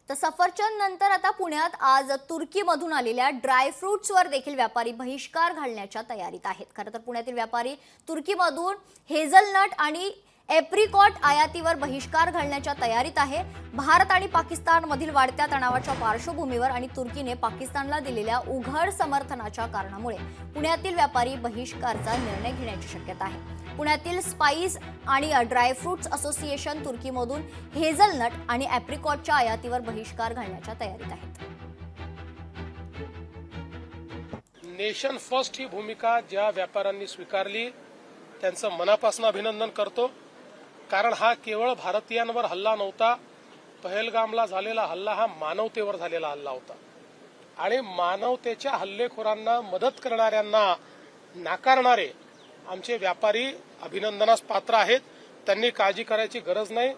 तर सफरचंद नंतर आता पुण्यात आज तुर्कीमधून आलेल्या ड्रायफ्रुट्सवर देखील व्यापारी बहिष्कार घालण्याच्या तयारीत आहेत। खरं तर पुण्यातील व्यापारी तुर्कीमधून हेझलनट आणि एप्रिकॉट आयातीवर बहिष्कार घालण्याच्या तयारीत आहे। भारत आणि पाकिस्तानमधील वाढत्या तणावाच्या पार्श्वभूमीवर आणि तुर्कीने पाकिस्तानला दिलेल्या उघड समर्थनाच्या कारणामुळे पुण्यातील व्यापारी बहिष्काराचा निर्णय घेण्याची शक्यता आहे। पुण्यातील स्पाइस आणि ड्रायफ्रुट्स असोसिएशन तुर्कीमधून हेझलनट आणि एप्रिकॉटच्या आयातीवर बहिष्कार घालण्याच्या तयारीत आहेत। नेशन फर्स्ट ही भूमिका ज्या व्यापाऱ्यांनी स्वीकारली त्यांचं मनापासून अभिनंदन करतो, कारण हा केवळ भारतीयांवर हल्ला नव्हता। पहलगामला झालेला हल्ला हा मानवतेवर झालेला हल्ला होता आणि मानवतेच्या हल्लेखोरांना मदत करणाऱ्यांना नाकारणारे आमचे व्यापारी अभिनंदनास पात्र आहेत। त्यांनी काळजी करायची गरज नाही।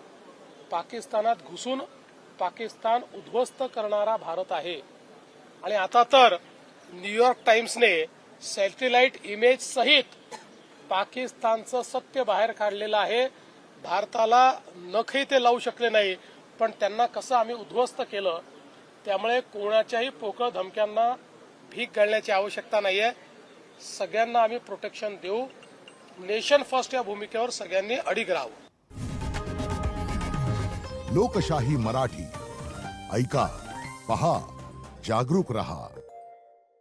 पाकिस्तानात घुसून पाकिस्तान उद्ध्वस्त करणारा भारत आहे आणि आता तर न्यूयॉर्क टाइम्सने सॅटेलाइट इमेज सहित पाकिस्तानचं सत्य बाहेर काढलेलं आहे। भारताला नखही ते लावू शकले नाही, पण त्यांना कसं आम्ही उद्ध्वस्त केलं। त्यामुळे कोणाच्याही पोकळ धमक्यांना भीक घालण्याची आवश्यकता नाहीये। सगळ्यांना आम्ही प्रोटेक्शन देऊ। नेशन फर्स्ट या भूमिकेवर सगळ्यांनी अडिग राहावं। लोकशाही मराठी ऐका, पहा, जागरूक रहा।